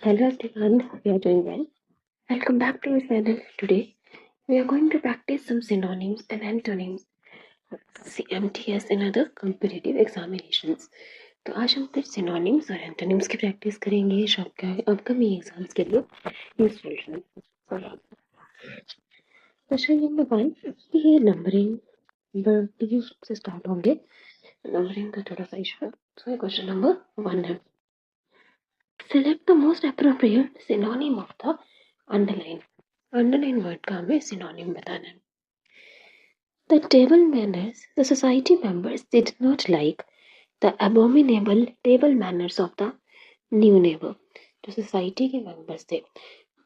Hello everyone, hope you are doing well. Welcome back to our channel. Today we are going to practice some synonyms and antonyms of CMTS and other competitive examinations. तो आज हम कुछ synonyms और antonyms की practice करेंगे जो आपके upcoming exams के लिए यूजफुल रहेंगे. क्वेश्चन नंबर 1, ये नंबरिंग से स्टार्ट होंगे. नंबरिंग का थोड़ा सा इशू है. तो क्वेश्चन नंबर 1 है. Select the most appropriate synonym of the underline. Underline word का हमें सिनोनिम बताना है. The table manners the society members did not like the abominable table manners of the new neighbor. जो society के members थे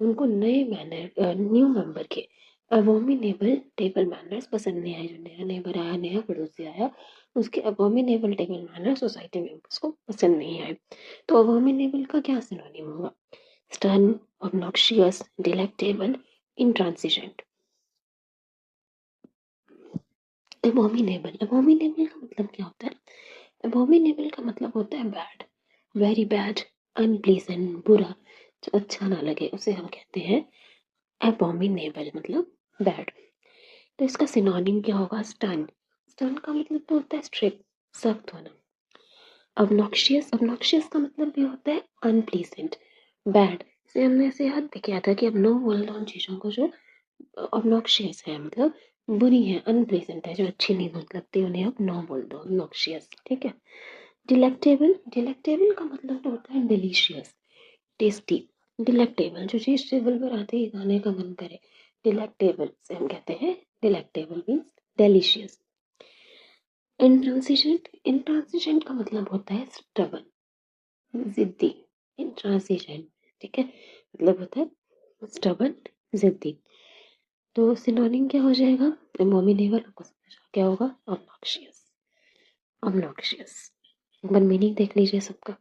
उनको new member के abominable table manners पसंद नहीं आए. जो नया नेबर आया, नया पड़ोसी आया, उसके abominable table manner society members को पसंद नहीं आए. तो अबोमिनेबल का क्या सिनोनिम होगा? Stern, obnoxious, delectable, intransigent. Abominable का मतलब क्या होता है? एबोमिनेबल का मतलब होता है बैड, वेरी बैड, अनप्लीजेंट, बुरा, जो अच्छा ना लगे उसे हम कहते हैं एबोमिनेबल, मतलब बैड. तो इसका सिनोनिम क्या होगा? स्टन. स्टन का मतलब तो होता है स्ट्रिक्ट, सख्त होना. ऑब्नॉक्शियस का मतलब भी होता है अनप्लीजेंट, बैड. से हमने ऐसे याद भी किया था कि अब नो बोल दो उन चीज़ों को जो ऑब्नॉक्शियस है, मतलब बुरी है, अनप्लीजेंट है, जो अच्छी नहीं लगती, उन्हें अब नो बोल दो, ऑब्नॉक्शियस. ठीक है. डिलेक्टेबल का मतलब तो होता है डिलीशियस, टेस्टी. डिलेक्टेबल, जो चीज़ टेबल पर आते ही खाने का मन करे, डिलेक्टेबल से हम कहते हैं. Delectable means delicious. इंट्रांसिजेंट का मतलब होता है स्टबन, जिद्दी. इंट्रांसिजेंट, ठीक है, मतलब होता है स्टबन, जिद्दी. तो सिनोनिम क्या हो जाएगा? एबोमिनेबल आपको समझ क्या होगा? ऑब्नॉक्शियस. ऑब्नॉक्शियस एक बार मीनिंग देख लीजिए सबका.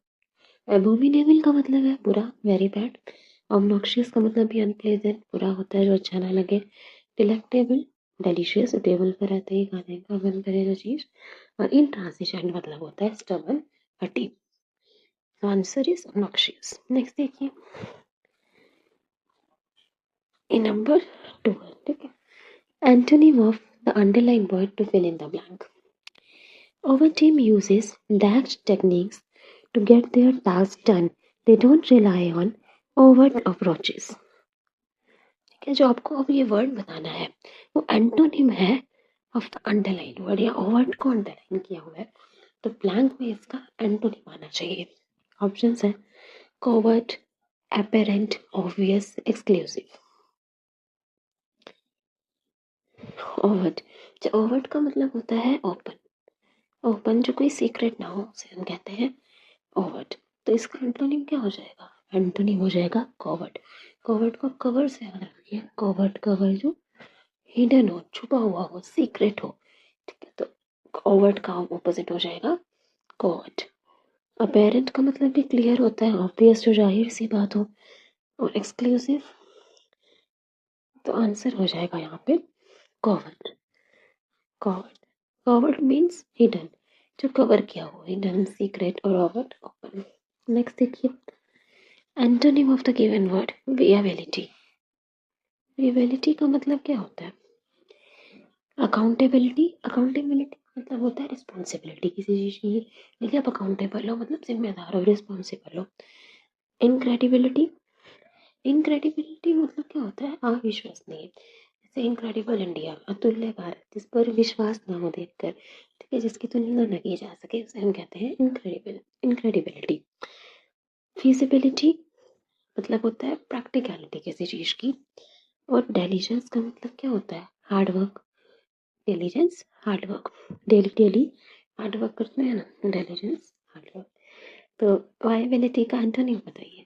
एबोमिनेबल का मतलब है बुरा, वेरी बैड. ऑब्नॉक्शियस का मतलब भी अनप्लेजेंट, बुरा होता है जो अच्छा ना लगे. डिलेक्टेबल, डेलिशियस, टेबल पर आते ही खाने का मन करे जो चीज़. और इंट्रांसिजेंट मतलब होता है स्टबन, हटी. Answer is obnoxious. नेक्स्ट देखिए, in number 2, ठीक है. Antonym of the underlined word to fill in the blank. Our team uses dash techniques to get their tasks done. They don't rely on overt approaches. ठीक है, जो आपको अब ये word बताना है वो एंटोनिम है ऑफ द अंडरलाइन वर्ड, या ओवर्ट को अंडरलाइन किया हुआ है. तो ब्लैंक में इसका एंटोनिम आना चाहिए. ऑप्शंस है covert, apparent, obvious, exclusive. Overt. Overt का मतलब होता है ओपन. ओपन, जो कोई सीक्रेट ना हो उसे हम कहते हैं ओवर्ट. तो इसका एंटोनिम क्या हो जाएगा? एंटोनिम हो जाएगा कोवर्ट. कोवर्ट को कवर से याद रखिए. कोवर्ट, कवर जो हिडन हो, छुपा हुआ हो, सीक्रेट हो. ठीक है, तो ओवर्ट का ऑपोजिट हो जाएगा कोवर्ट. अपेरेंट का मतलब भी क्लियर होता है, ऑब्वियस, जो जाहिर सी बात हो. और एक्सक्लूसिव, तो आंसर हो जाएगा यहाँ पे covert. Covert. Covert means hidden, जो कवर किया हो, हिडन, सीक्रेट, और ओवर्ट, ओपन. नेक्स्ट देखिए, antonym of the given word viability. Viability का मतलब क्या होता है? अकाउंटेबिलिटी. अकाउंटेबिलिटी मतलब होता है रिस्पॉन्सिबिलिटी किसी चीज़ की, लेकिन आप अकाउंटेबल हो मतलब जिम्मेदार हो, रिस्पॉन्सिबल हो. इनक्रेडिबिलिटी. इनक्रेडिबिलिटी मतलब क्या होता है? अविश्वसनीय. जैसे इनक्रेडिबल इंडिया, अतुल्य भारत, जिस पर विश्वास ना हो देखकर, ठीक है, जिसकी तुलना न की जा सके, उसे हम कहते हैं इनक्रेडिबिलिटी. फिजिबिलिटी मतलब होता है प्रैक्टिकलिटी किसी चीज़ की. और डेलीजेंस का मतलब क्या होता है? Hard work. Diligence, hard work. Daily hard work करते हैं ना, डेलीजेंस, हार्डवर्क. तो वायबिलिटी का एंटोनिम बताइए.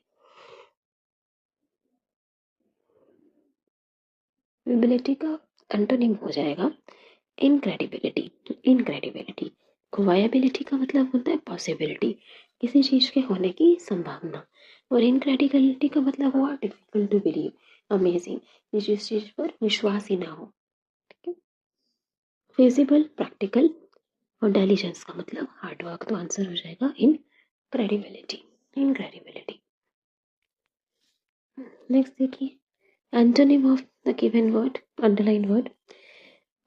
विबिलिटी का एंटोनिम हो जाएगा इनक्रेडिबिलिटी. इनक्रेडिबिलिटी. वायबिलिटी का मतलब होता है पॉसिबिलिटी, किसी चीज़ के होने की संभावना. और इनक्रेडिबिलिटी का मतलब हुआ डिफिकल्ट टू बिलीव, अमेजिंग, जिस चीज़ पर विश्वास ही ना हो. ठीक है. Feasible, practical. और डेलीजेंस का मतलब हार्डवर्क. तो आंसर हो जाएगा इनक्रेडिबिलिटी. इनक्रेडिबिलिटी. नेक्स्ट देखिए, antonym of the given word, underline word,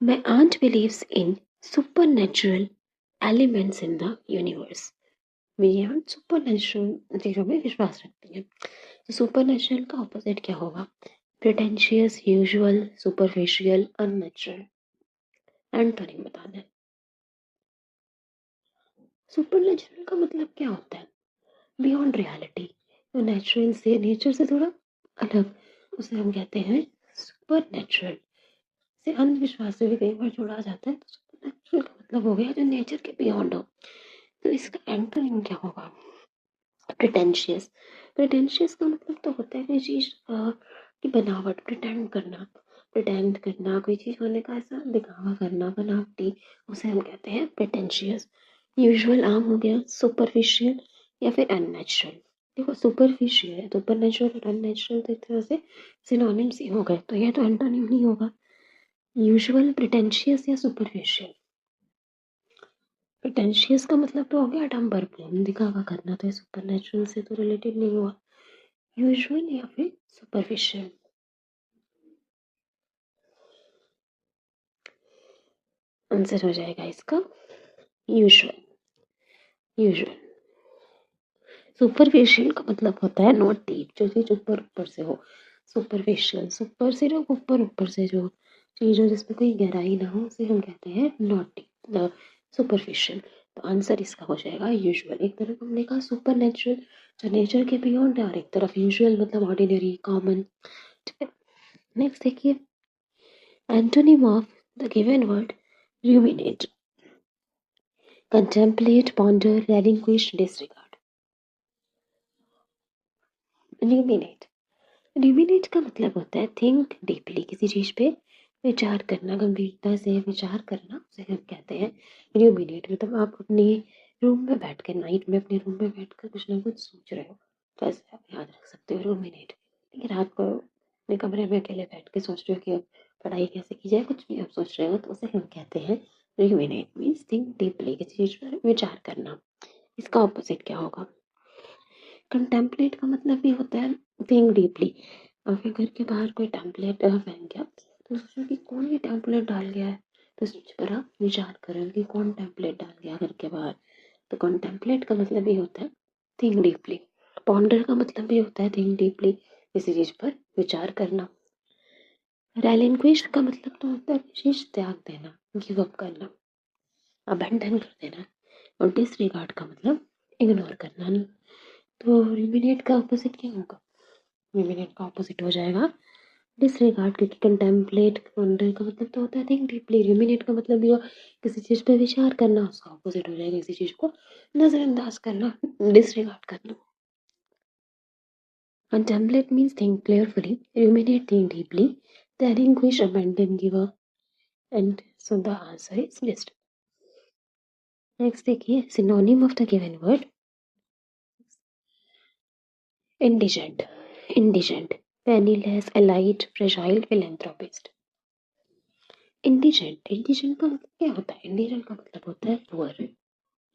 my aunt believes in supernatural elements in the universe. मेरी आंट सुपरनैचुरल चीज़ों में विश्वास रखती है। तो सुपरनैचुरल का ऑपोजिट क्या होगा? Pretentious, usual, superficial, unnatural. Antonym बताना है। सुपरनैचुरल का मतलब क्या होता है? बियॉन्ड रियलिटी, तो नेचुरल से, नेचर से थोड़ा अलग, उसे हम कहते हैं सुपरनैचुरल। से अंधविश्वास से भी कई बार जोड़ा जाता है, तो सुपरनैचुरल का मतलब हो गया जो नेचर के बियॉन्ड हो। तो इसका एंटोनिम क्या होगा? प्रिटेंशियस। प्रिटेंशियस का मतलब तो होता है कोई चीज़ की बनावट, प्रिटेंड करना कोई चीज़ होने का ऐसा दिखावा करना, बनावटी, उसे हम कहते हैं प्रिटेंशियस। यूजुअल आम हो गया, सुपरफिशियल या फिर अननेचुरल। देखो सुपरफिशियल है, सुपर नेचुरल और अननेचुरल तो एक तरह से सिनोनिम्स ही हो गए, तो ये तो एंटोनिम नहीं होगा। यूजुअल, प्रिटेंशियस या सुपरफिशियल। प्रिटेंशियस का मतलब तो हो गया आडम्बरपूर्ण, दिखावा करना, तो सुपरनैचुरल से तो रिलेटेड नहीं हुआ। यूजुअल या फिर सुपरफिशियल। आंसर हो जाएगा इसका यूजुअल। यूजुअल। सुपरफिशियल का मतलब होता है नॉट डीप, जो चीज ऊपर ऊपर से हो। सुपरफिशियल, सुपर सिर्फ ऊपर ऊपर से जो चीज हो जिसमें कोई गहराई ना हो, उसे हम कहते हैं नॉट डीप, सुपरफिशियल। तो आंसर इसका हो जाएगा यूजुअल। एक तरफ हमने कहा सुपर नेचुरल जो नेचर के बियॉन्ड है, और एक तरफ यूजुअल मतलब ऑर्डिनरी, कॉमन। ठीक है, नेक्स्ट देखिए, antonym of the given word ruminate, contemplate, ponder, relinquish, disregard. ruminate, ruminate का मतलब होता है थिंक डीपली, किसी चीज पे विचार करना, गंभीरता से विचार करना, उसे हम कहते हैं ruminate। मतलब आप अपने रूम में बैठ कर, नाइट में अपने रूम में बैठ कर कुछ ना कुछ सोच रहे हो, तो ऐसे आप याद रख सकते हो ruminate। लेकिन रात को अपने कमरे में अकेले बैठ के सोच रहे हो कि अब पढ़ाई कैसे की जाए, कुछ भी आप सोच रहे हो, तो उसे हम कहते हैं ruminate, मीन्स थिंक डीपली, किसी चीज पर विचार करना। इसका ऑपोजिट क्या होगा? कंटेम्पलेट का मतलब भी होता है थिंक डीपली। और फिर घर के बाहर कोई टेम्पलेट फेंक गया, तो सोचो कि कौन ये टेम्पलेट डाल गया है, तो सोच पर आप विचार करें कि कौन टेम्पलेट डाल गया घर के बाहर। तो कंटेम्पलेट का मतलब भी होता है थिंक डीपली। पॉन्डर का मतलब भी होता है थिंक डीपली, किसी चीज पर विचार करना। रेलिंक्विश का मतलब तो होता है चीज त्याग देना, गिव अप करना, अबेंडन कर देना। और डिसरिगार्ड का मतलब इग्नोर करना। तो रुमिनेट का ऑपोजिट क्या होगा? रुमिनेट का ऑपोजिट हो जाएगा डिसरिगार्ड, क्योंकि कंटेम्पलेट, वंडर का मतलब तो होता है थिंक डीपली। रुमिनेट का मतलब भी हो किसी चीज पे विचार करना, उसका ऑपोजिट हो जाएगा किसी चीज को नजरअंदाज करना, डिसरिगार्ड करना। Contemplate means think clearfully, ruminate think deeply, relinquish, abandon, give up, and so the answer is list. Next देखिए, synonym of the given word, indigent, indigent, penniless, elite, fragile, philanthropist. Indigent, indigent का मतलब क्या होता है? Indigent का मतलब होता है पुअर,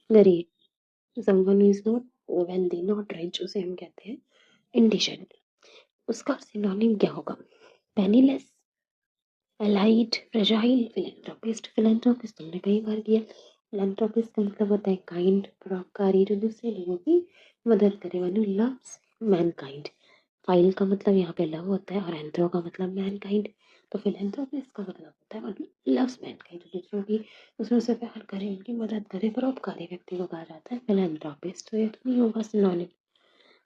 गरीब, someone who is not wealthy, not rich, उसे हम कहते हैं इंडिजेंट। उसका सिनोनिम क्या होगा? Penniless, elite, fragile, philanthropist. Philanthropist तुमने कई बार किया। फिलेंथ्रोपिस्ट का मतलब होता है काइंड, परोपकारी, जो दूसरे लोगों की मदद करे, वन लव्स मैनकाइंड। फाइल का मतलब यहाँ पे लव होता है, और एंथ्रो का मतलब मैनकाइंड। तो फिलेंथ्रोपिस्ट का मतलब होता है वन लव्स मैनकाइंड, दूसरों की, दूसरों से प्यार करे, उनकी मदद करे, परोपकारी व्यक्ति को कहा जाता है फिलेंथ्रोपिस्ट। तो ये तो नहीं होगा सिनोनिम।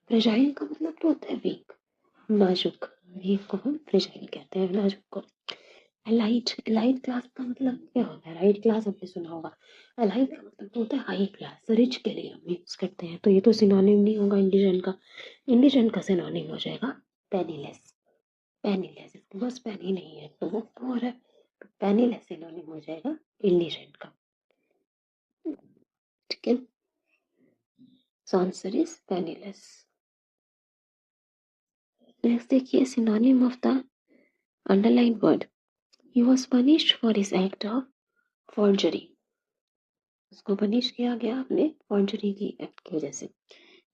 फ्रेजाइल का मतलब तो होता है वीक, नाजुक, वीक को हम फ्रेजाइल कहते हैं, नाजुक को। एलाइट, एलाइट क्लास का मतलब क्या होता है? राइट क्लास आपने सुना होगा। एलाइट का मतलब तो होता है हाई क्लास, रिच के लिए हम यूज करते हैं, तो ये तो सिनोनिम नहीं होगा इंडिजन का। इंडिजन का सिनोनिम हो जाएगा पेनीलेस। पेनीलेस, इसके पास पेनी नहीं है तो वो पुअर है, तो पेनीलेस सिनोनिम हो जाएगा इंडिजन का। ठीक है, so answer is penniless. Next देखिए, synonym of the underline word, he was punished for his act of forgery. उसको पनिश किया गया अपने फॉर्जरी की एक्ट की वजह से।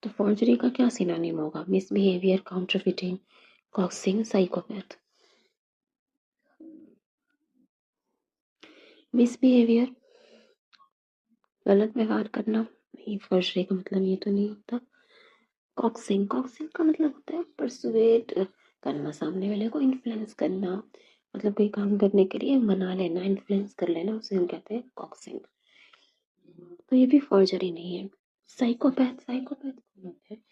तो फॉर्जरी का क्या सिनोनिम होगा? Misbehaviour, counterfeiting, coaxing psychopath. Misbehaviour, गलत व्यवहार करना। नहीं, फर्स्टरी का मतलब ये तो नहीं होता। कॉक्सिंग, कॉक्सिंग का मतलब होता है परसुएट करना, सामने वाले को इन्फ्लुएंस करना, मतलब कोई काम करने के लिए मना लेना, इन्फ्लुएंस कर लेना, उसे हम कहते हैं कॉक्सिंग। तो ये भी फॉर्जरी नहीं है। साइकोपैथ, साइकोपैथ कौन होते हैं?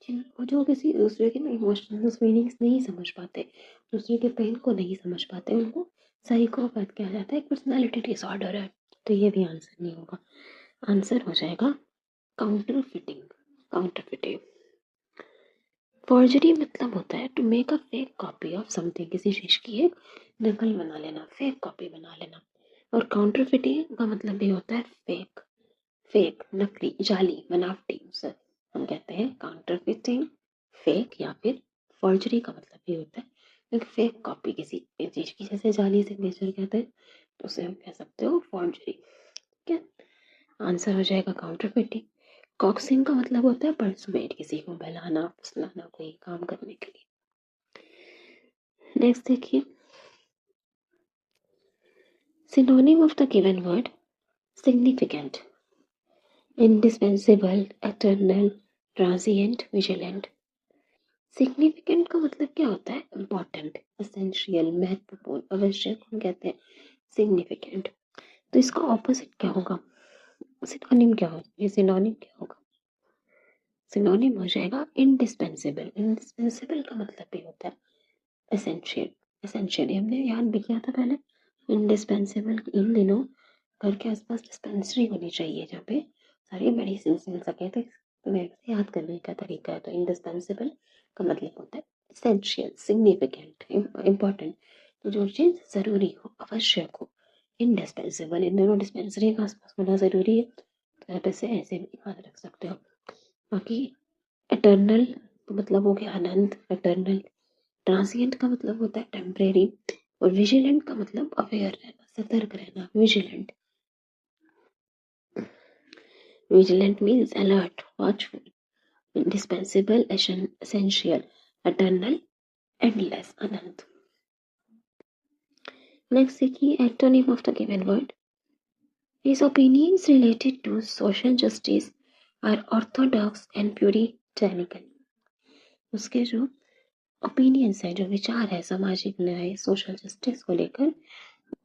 जिनको जो किसी दूसरे के इमोशनल फीलिंग्स नहीं समझ पाते, दूसरे के पेन को नहीं समझ पाते, उनको साइकोपैथ कहा जाता है। एक पर्सनालिटी डिसऑर्डर है। तो ये भी आंसर नहीं होगा। आंसर हो जाएगा counterfeiting. Counterfeiting, forgery मतलब होता है to make a fake copy of something, किसी चीज की एक नकल बना लेना, फेक कॉपी बना लेना। और काउंटर फिटिंग का मतलब भी होता है फेक, फेक नकली, जाली, बनावटी, उसे हम कहते हैं काउंटर फिटिंग। फेक या फिर फॉर्जरी का मतलब भी होता है एक फेक कॉपी किसी चीज की, जैसे जाली सिग्नेचर कहते हैं, तो उसे हम कह सकते हो फॉर्जरी। ठीक है, आंसर हो जाएगा काउंटर फिटिंग। कॉक्सिंग का मतलब होता है परसुएट, किसी को बहलाना फुसलाना कोई काम करने के लिए। नेक्स्ट देखिए, synonym of the given word significant, indispensable, eternal, transient, vigilant. Significant का मतलब क्या होता है? इम्पोर्टेंट, एसेंशियल, महत्वपूर्ण, आवश्यक, हम कहते हैं सिग्निफिकेंट। तो इसका ऑपोजिट क्या होगा? सिनोनिम क्या होगा? ये सिनोनिम क्या होगा? सिनोनिम हो जाएगा इंडिस्पेंसिबल। इंडिस्पेंसिबल का मतलब भी होता है एसेंशियल। एसेंशियल हमने याद भी किया था पहले। इंडिस्पेंसिबल, इन दिनों घर के आसपास डिस्पेंसरी होनी चाहिए जहाँ पे सारी मेडिसिन मिल सके, तो मेरे से याद करने का तरीका है। तो इंडिस्पेंसिबल का मतलब होता है एसेंशियल, सिग्निफिकेंट, इम्पोर्टेंट। तो जो चीज़ ज़रूरी हो, आवश्यक हो, इंडिस्पेंसिबल, इन दोनों डिस्पेंसरी के आसपास होना ज़रूरी है। तो आप इसे ऐसे भी याद रख सकते हो। बाकी एटर्नल तो मतलब हो गया अनंत, एटर्नल। ट्रांसिएंट का मतलब होता है टेम्परेरी। और विजिलेंट का मतलब अवेयर रहना, सतर्क रहना, vigilant. Vigilant means alert, watchful. Indispensable, essential, eternal, endless, अनंत। नेक्स्ट देखिए, antonym of the given word. His opinions related to social justice are orthodox and puritanical. उसके जो ओपिनियंस है, जो विचार है सामाजिक न्याय, सोशल जस्टिस को लेकर,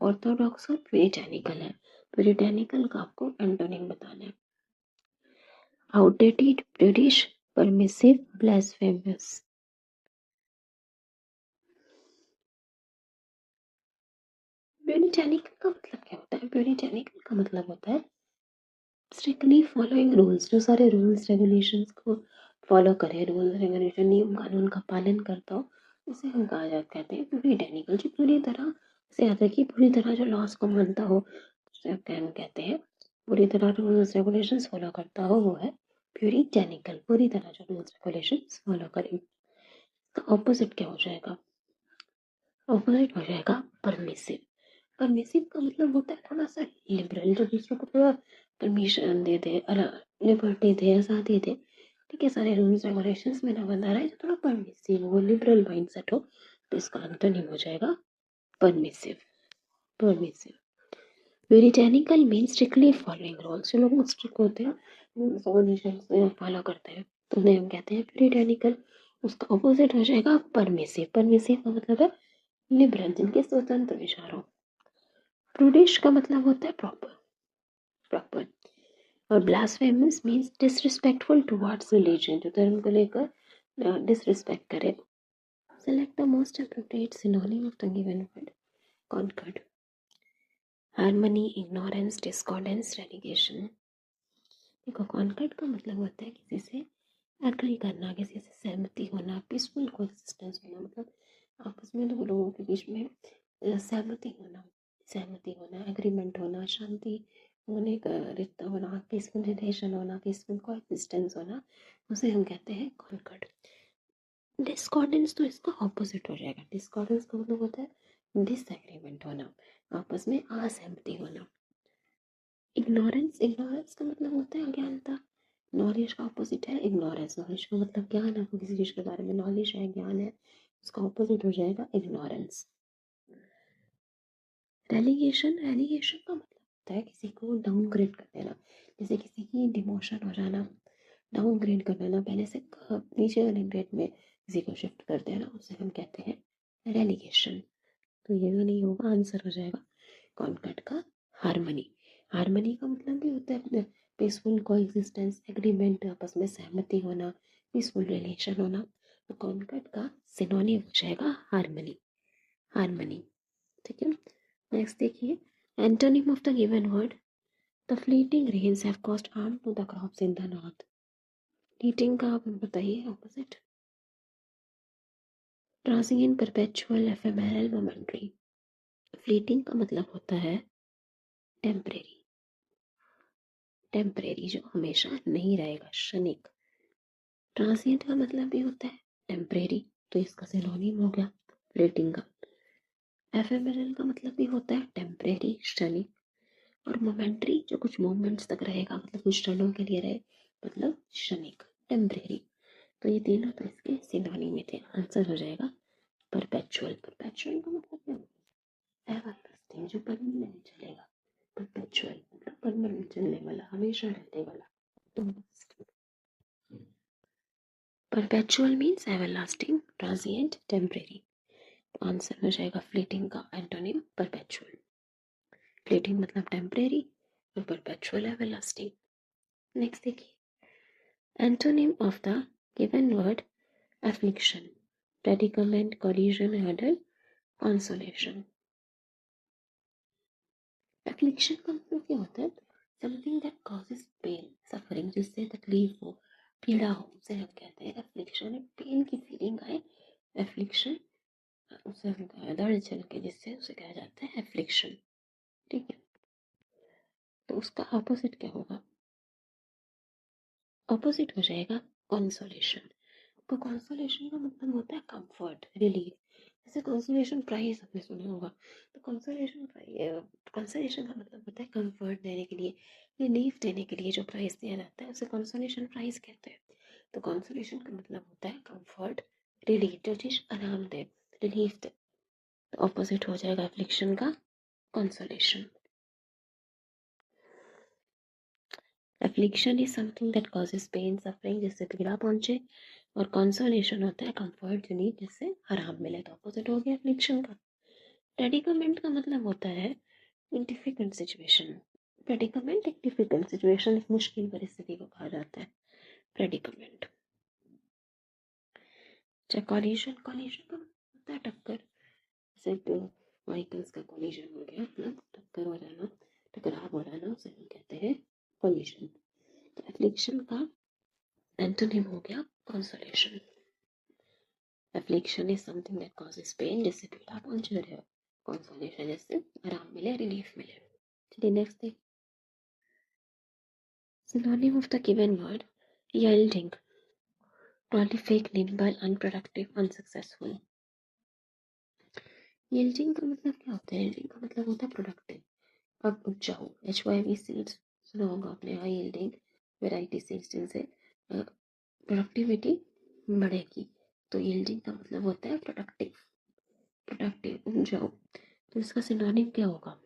ऑर्थोडॉक्स और प्यूरिटेनिकल है। प्यूरिटेनिकल का आपको एंटोनिम बताना है। Outdated, British, permissive, blasphemous. Puritanical का मतलब क्या होता है? प्यूरिटेनिकल का मतलब होता है स्ट्रिक्टली फॉलोइंग रूल्स, जो सारे रूल्स रेगुलेशंस को फॉलो करे, रूल्स रेगुलेशन नियम कानून का पालन करता हो, उसे हम कहा जाता कहते हैं प्यूरिटेनिकल। जो पूरी तरह से याद रखिए, पूरी तरह जो लॉस को मानता हो, उसे हम कहते हैं पूरी तरह रूल्स रेगुलेशंस फॉलो करता हो, वो है प्यूरिटेनिकल। पूरी तरह जो रूल्स रेगुलेशंस फॉलो करे। तो ऑपोजिट क्या हो जाएगा? ऑपोजिट हो जाएगा परमिसिव। परमिसिव का मतलब होता है थोड़ा सा लिबरल, जो दूसरों को थोड़ा परमिशन दे दे, लिबर्टी दे, आज़ादी दे। ठीक है, सारे रूल्स रेगुलेशंस में ना बंधा रहे, जो थोड़ा परमिसिव हो, लिबरल माइंडसेट हो, तो इसका एंटोनिम हो जाएगा permissive. Permissive. Puritanical means strictly following rules, जो लोग स्ट्रिक्ट होते हैं, रेगुलेशंस फॉलो करते हैं, तो उन्हें हम कहते हैं प्यूरिटेनिकल। उसका ऑपोजिट हो जाएगा परमिसिव। परमिसिव का मतलब है लिबरल, जिनके स्वतंत्र विचार हो। प्रूडिश का मतलब होता है प्रॉपर, प्रॉपर। और blasphemous means disrespectful towards religion, जो धर्म को लेकर डिसरिस्पेक्ट करे। Select the most appropriate synonym of the given word. Concord, harmony, ignorance, discordance, relegation. देखो, कॉन्कर्ड का मतलब होता है किसी से एग्री करना, किसी से सहमति होना, पीसफुल कोएग्जिस्टेंस होना, मतलब आपस में दो लोगों के बीच में सहमति होना, सहमति होना, एग्रीमेंट होना, शांति होने का रिश्ता होना, पीसफुल रिलेशन होना, पीसफुल कोएग्जिस्टेंस होना, उसे हम कहते हैं कॉन्कर्ड। डिस्कॉर्डेंस तो इसका ऑपोजिट हो जाएगा। डिस्कॉर्डेंस का मतलब होता है डिसएग्रीमेंट होना, आपस में असहमति होना। इग्नोरेंस, इग्नोरेंस का मतलब होता है अज्ञानता। नॉलेज का ऑपोजिट है इग्नोरेंस। नॉलेज का मतलब ज्ञान, आपको किसी चीज़ के बारे में नॉलेज है, ज्ञान है। उसका ऑपोजिट हो जाएगा इग्नोरेंस। रेलीगेशन, रेलीगेशन का मतलब होता है किसी को डाउनग्रेड कर देना, जैसे किसी की डिमोशन हो जाना, डाउनग्रेड कर देना, पहले से नीचे वाले ग्रेड में किसी को शिफ्ट कर देना, उसे हम कहते हैं रेलीगेशन। तो ये भी नहीं होगा, आंसर हो जाएगा कॉन्कॉर्ड का हार्मनी। हार्मनी का मतलब भी होता है पीसफुल कोएग्जिस्टेंस, एग्रीमेंट, आपस में सहमति होना, पीसफुल रिलेशन होना। तो कॉन्कॉर्ड का सिनोनिम हो जाएगा हार्मनी, हार्मनी। ठीक है, नेक्स्ट देखिए, antonym of the given word, the fleeting rains have cost harm to the crops in the north. Fleeting का आप बताइए opposite. Transient, perpetual, ephemeral, momentary. Fleeting का मतलब होता है टेम्परेरी, टेम्परेरी जो हमेशा नहीं रहेगा, क्षणिक। ट्रांसिएंट का मतलब भी होता है टेम्परेरी, तो इसका सिनोनिम हो गया फ्लीटिंग का। एफेमेरल का मतलब भी होता है टेम्परेरी, क्षणिक। और मोमेंटरी जो कुछ मोमेंट्स तक रहेगा, मतलब कुछ क्षणों के लिए रहे, मतलब क्षणिक, टेम्परेरी। तो ये तीनों तो इसके सिनोनिम में थे, आंसर हो जाएगा परपेचुअल। परपेचुअल का मतलब क्या होता है? एवरलास्टिंग, जो परमानेंट चलेगा। परपेचुअल मतलब परमानेंट चलने वाला, हमेशा रहने वाला। तो perpetual means everlasting, transient, temporary. Answer हो जाएगा फ्लीटिंग का एंटोनिम परपेचुअल। फ्लीटिंग मतलब टेम्परेरी और परपेचुअल एवरलास्टिंग। नेक्स्ट देखिए, antonym of the given word affliction, predicament, collision, hurdle, consolation। affliction का मतलब क्या होता है? Something that causes pain, suffering, जिससे तकलीफ हो, पीड़ा हो, उसे हम कहते हैं affliction। पेन की फीलिंग आए, affliction, उसे हम दर्द चल के जिससे उसे कहा जाता है affliction। ठीक है, तो उसका ऑपोजिट क्या होगा? ऑपोजिट हो जाएगा consolation। तो कंसोलेशन का मतलब होता है कंफर्ट, रिलीफ। जैसे कंसोलेशन प्राइज आपने सुना होगा, तो कंसोलेशन का मतलब होता है कंफर्ट देने के लिए, रिलीफ देने के लिए जो प्राइज दिया जाता है उसे कंसोलेशन प्राइज कहते हैं। तो कंसोलेशन का मतलब होता है कंफर्ट, रिलीफ, जो चीज आराम दे, रिलीफ दे। तो ऑपोजिट हो जाएगा एफ्लिक्शन का consolation. Affliction is something that causes pain, suffering, जिससे पीड़ा पहुंचे, और कंसोलेशन होता है कंफर्ट, रिलीफ, जिससे आराम मिले। तो ऑपोजिट हो गया एफ्लिक्शन का। प्रेडिकामेंट का मतलब होता है डिफिकल्ट सिचुएशन। प्रेडिकामेंट एक डिफिकल्ट सिचुएशन, एक मुश्किल परिस्थिति को कहा जाता है प्रेडिकामेंट। अच्छा, कॉलिजन, कॉलिजन का मतलब होता है टक्कर, जैसे व्हीकल्स का कॉलिजन हो गया, मतलब टक्कर हो जाना, टकराव हो जाना, उसे हम कहते हैं कॉलिजन। तो एफ्लिक्शन का एंटोनिम हो गया consolation. Affliction is something that causes pain, जिससे पीड़ा पहुंचे, और कंसोलेशन जिससे आराम मिले, रिलीफ मिले। चलिए नेक्स्ट देखिए, synonym of the given word, yielding, prolific, nimble, unproductive, unsuccessful। yielding का मतलब क्या होता है? yielding का मतलब होता है प्रोडक्टिव, अब उपजाऊ, HYV सीड्स सुना होगा आपने, हाई yielding वैरायटी सीड्स, जिनसे प्रोडक्टिविटी बढ़ेगी। तो yielding का मतलब होता है प्रोडक्टिव, प्रोडक्टिव, उपजाऊ। तो इसका सिनोनिम क्या होगा?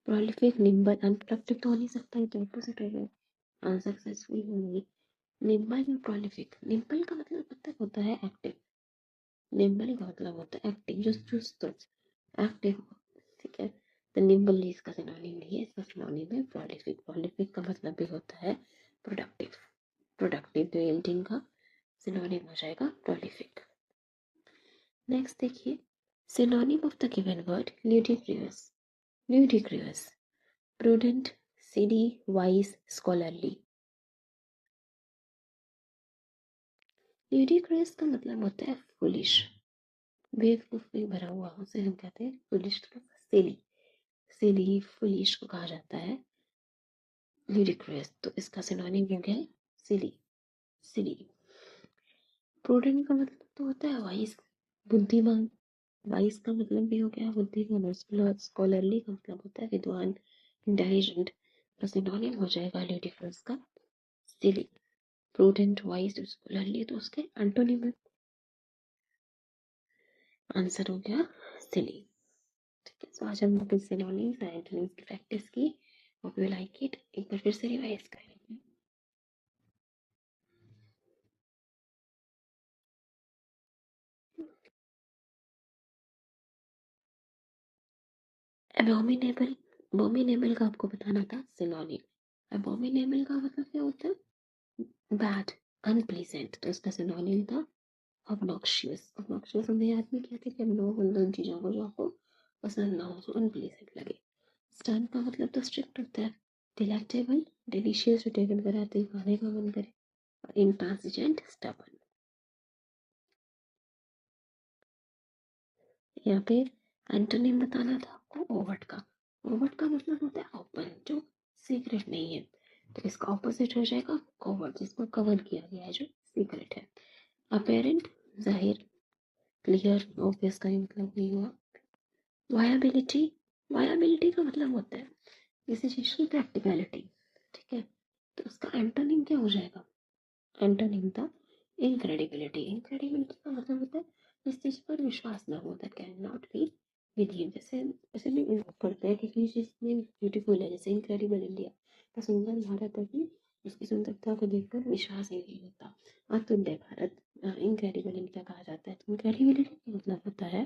प्रोलिफिक, निम्बल, अनप्रोडक्टिव तो हो नहीं सकता, ये तो ऑपोजिट हो गया, अनसक्सेसफुल होंगी। निम्बल और प्रोलिफिक, निम्बल का मतलब होता है एक्टिव, निम्बल का मतलब होता है एक्टिव, जो चुस्त एक्टिव, ठीक है। तो निम्बल इसका सिनोनिम नहीं है, इसका सिनोनिम है प्रोलिफिक। प्रोलिफिक का मतलब भी होता है प्रोडक्टिव, प्रोडक्टिव, तो यील्डिंग का सिनोनिम हो जाएगा प्रोलिफिक। नेक्स्ट देखिए, synonym of the given word ludicrous, ludicrous, prudent, silly, wise, scholarly. Ludicrous का मतलब होता है फुलिश, बेवकूफ में भरा हुआ, उसे हम कहते हैं फुलिश, सिली, सिली, फुलिश को कहा जाता है ल्यूडिक्रियस। तो इसका सिनोनिम हो गया सिली, सिली। प्रूडेंट का मतलब तो होता है वाइज, बुद्धिमान, वाइज का मतलब भी हो गया बुद्धिमान, और स्कॉलरली का मतलब होता है विद्वान, इंटेलिजेंट। तो सिनोनिम हो जाएगा ल्यूडिक्रियस का सिली। प्रूडेंट, वाइज, स्कॉलरली, तो उसके एंटोनिम है। आंसर हो गया सिली। ठीक है, तो आज हम लोग सिनोनिम्स एंड एंटोनिम्स की प्रैक्टिस की। Hope you like it. एक बार फिर से रिवाइज करेंगे। एबोमिनेबल, एबोमिनेबल का आपको बताना था सिनोनिम। एबोमिनेबल का मतलब क्या होता है? Bad, unpleasant. तो इसका सिनोनिम था ऑब्नॉक्शियस। ऑब्नॉक्शियस हमें याद में क्या थे कि हम लोग उन चीज़ों को जो आपको पसंद ना हो, जो अनप्लीजेंट लगे। स्टन का मतलब तो स्ट्रिक्ट होता है। डिलेक्टेबल, डिलीशियस, जो टेकन कराते ही खाने का मन करे। और इंट्रांसिजेंट, स्टबर्न। यहाँ पे एंटोनिम बताना था आपको ओवर्ट का। ओवर्ट का मतलब होता है ओपन, जो सीक्रेट नहीं है। तो इसका ऑपोजिट हो जाएगा कोवर्ट, जिसको कवर किया गया है, जो सीक्रेट है। अपेरेंट, जाहिर, क्लियर, ऑब्वियस का ही मतलब नहीं हुआ। वायबिलिटी, वायबिलिटी का मतलब होता है किसी चीज़ की प्रैक्टिकलिटी। ठीक है, तो उसका एंटोनिम क्या हो जाएगा? एंटोनिम था इनक्रेडिबिलिटी। इनक्रेडिबिलिटी का मतलब होता है जिस चीज़ पर विश्वास ना हो, that can not be believe. जैसे जैसे भी पढ़ते हैं कि किसी चीज़ में ब्यूटीफुल है, जैसे इनक्रेडिबल इंडिया का सुंदर भारत है कि उसकी सुंदरता को देखकर विश्वास ही नहीं होता। अतुल्य भारत, इनक्रेडिबल इंडिया कहा जाता है। तो इनक्रेडिबिलिटी का मतलब होता है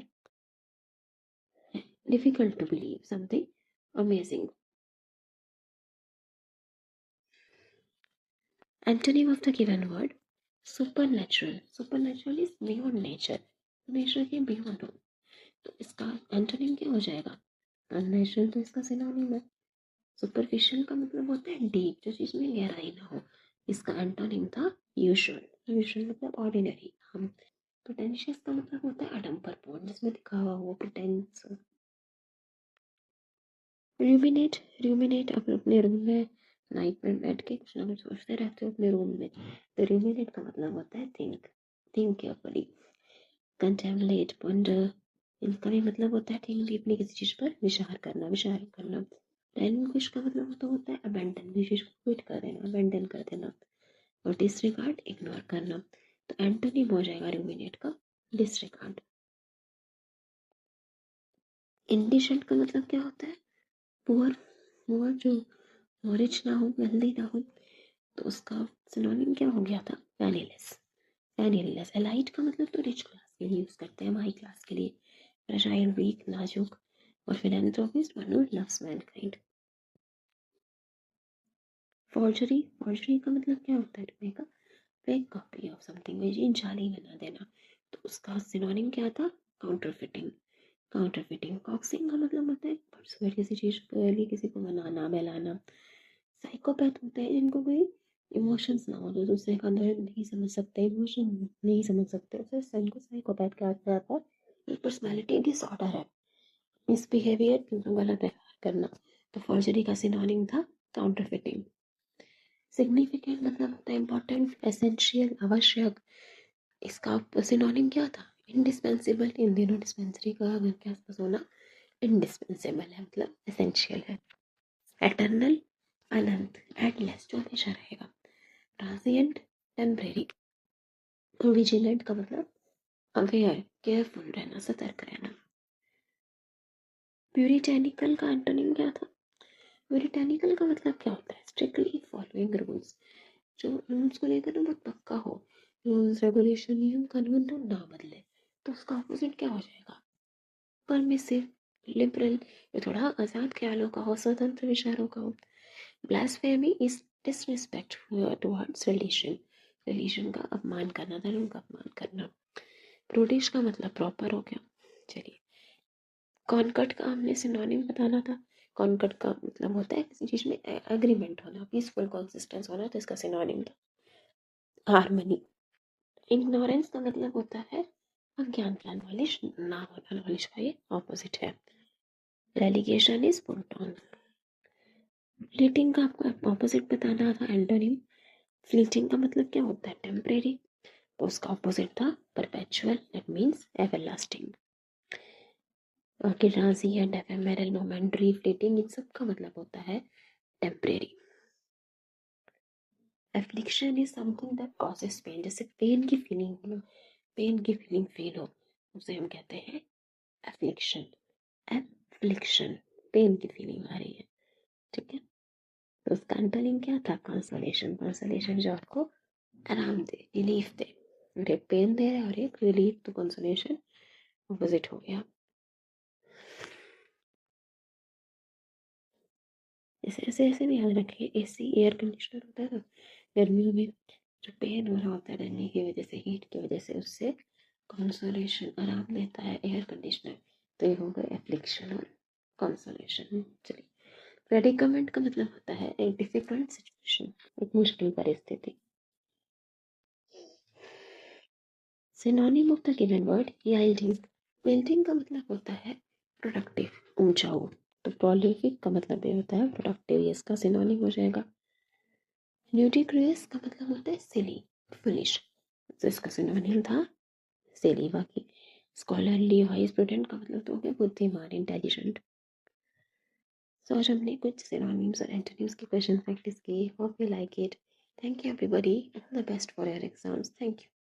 difficult to believe something amazing. Antonym of the given word supernatural. Supernatural is beyond nature, nature के बियॉन्ड हो। तो इसका एंटोनिम क्या हो जाएगा? अननेचुरल तो इसका सिनोनिम है। सुपरफिशियल का मतलब होता है डीप, जो चीज में गहराई ना हो। इसका एंटोनिम था यूजुअल। यूजुअल मतलब ऑर्डिनरी। हम प्रिटेंशियस का मतलब होता है अडम्बरपूर्ण, जिसमें दिखावा हो, प्रिटेंस। रूमिनेट, रूमिनेट अपने रूम में नाइट में बैठ के कुछ ना कुछ सोचते रहते हो अपने रूम में। तो रूमिनेट का मतलब होता है थिंक, थिंक केयरफुली। कंटेम्पलेट, पंडर, इनका भी मतलब होता है थिंक डीपली, किसी चीज पर विचार करना, विचार करना। रेलिंक्विश का मतलब तो होता है अबेंडन, किसी चीज को क्विट कर देना, अबेंडन कर देना। और डिसरिगार्ड, इग्नोर करना। तो एंटोनिम हो जाएगा रूमिनेट का डिसरिगार्ड। इंडिशेंट का मतलब क्या होता है? पुअर, पुअर जो रिच ना हो, वेल्दी ना हो। तो उसका सिनोनिम क्या हो गया था? पैनीलेस, पैनीलेस। एलाइट का मतलब तो रिच क्लास के लिए यूज करते हैं, हम हाई क्लास के लिए। फ्रेजाइल, वीक, नाजुक। और philanthropist, one who loves mankind. Forgery, forgery का मतलब क्या होता है? To make a fake copy of something, कोई जाली बना देना। तो उसका सिनोनिम क्या था? Counterfeiting, counterfeiting. कॉक्सिंग का मतलब होता है परसुएट, किसी चीज के लिए किसी को मनाना, बहलाना। साइकोपैथ होते हैं जिनको कोई इमोशंस ना हो, जो दूसरे का दर्द नहीं समझ सकते, इमोशन नहीं समझ सकते, तो इनको साइकोपैथ कहा जाता है। ये पर्सनालिटी डिसऑर्डर है, मिसबिहेवियर, गलत व्यवहार करना। तो फॉर्जरी का सिनोनिम था काउंटरफिटिंग। सिग्निफिकेंट मतलब होता है इंपॉर्टेंट, एसेंशियल, आवश्यक। इसका सिनोनिम क्या था? इंडिस्पेंसिबल। इन दिनों डिस्पेंसरी का घर के आसपास होना इंडिस्पेंसेबल है, मतलब एसेंशियल है। एटर्नल, अनंत, एंडलेस, जो हमेशा रहेगा। Transient, temporary. विजिलेंट का मतलब अवेयर, केयरफुल रहना, सतर्क रहना। प्यूरिटेनिकल का एंटोनिम क्या था? प्यूरिटेनिकल का मतलब क्या होता है? स्ट्रिक्टली फॉलोइंग रूल्स, जो रूल्स को लेकर ना बहुत पक्का हो। रूल्स, रेगुलेशन, नियम कानून तो ना बदले। तो उसका ऑपोजिट क्या हो जाएगा? परमिसिव, लिबरल, जो थोड़ा आज़ाद ख्यालों का हो, स्वतंत्र विचारों का हो। Blasphemy is disrespect towards religion, religion का अपमान करना, धर्म का अपमान करना। प्रूडिश का मतलब प्रॉपर हो गया। चलिए, कॉनकॉर्ड का हमने सिनोनिम बताना था। कॉनकॉर्ड का मतलब होता है किसी चीज में एग्रीमेंट होना, पीसफुल कॉन्सिस्टेंस होना। तो इसका सिनोनिम था हार्मनी। इग्नोरेंस का मतलब होता है अज्ञान का, नॉलेज ना होना, नॉलेज का ये ऑपोजिट है। Relegation is put on. Fleeting का आपको ऑपोजिट बताना था, एंटोनिम। फ्लीटिंग का मतलब क्या होता है? टेम्परेरी। तो उसका ऑपोजिट था परपेचुअल, दैट मीन्स एवरलास्टिंग। बाकी ट्रांसिएंट, एफेमेरल, मोमेंटरी, फ्लीटिंग, इन सब का मतलब होता है temporary. Affliction is something that causes pain, जैसे पेन की फीलिंग, पेन की फीलिंग फील हो। उसे हम कहते हैं एफ्लिक्शन। एफ्लिक्शन, पेन की फीलिंग आ रही है, ठीक है। तो उसका अंतरलिंग क्या था? कंसोलेशन। कंसोलेशन जो आपको आराम दे, रिलीफ दे। और एक पेन दे रहा है और एक रिलीफ, तो कंसोलेशन ऑपोजिट हो गया। ऐसे ऐसे ऐसे भी याद रखिए, एसी एयर कंडीशनर होता है ना, गर्मियों में जो पेन हो रहा होता है गर्मी की वजह से, हीट की वजह से, उससे कंसोलेशन आराम देता है एयर कंडीशनर। तो ये हो गया एफ्लिक्शन और कंसोलेशन। चलिए, प्रेडिकमेंट का मतलब होता है एक डिफिकल्ट सिचुएशन, एक मुश्किल परिस्थिति। Synonym of the given word yielding. Yielding का मतलब होता है प्रोडक्टिव, ऊंचा हो। तो प्रोलिफिक का मतलब ये होता है प्रोडक्टिव, ये इसका सिनोनिम हो जाएगा। ल्यूडिक्रियस का मतलब होता है सिली, फुलिश। तो इसका सिनोनिम था सिली। बाकी स्कॉलरली, वाइज, प्रूडेंट का मतलब तो हो गया बुद्धिमान, इंटेलिजेंट। सो आज हमने कुछ सिनोनिम्स और एंटोनिम्स की क्वेश्चन प्रैक्टिस की। Hope you like it. Thank you everybody, all the best for your exams. Thank you.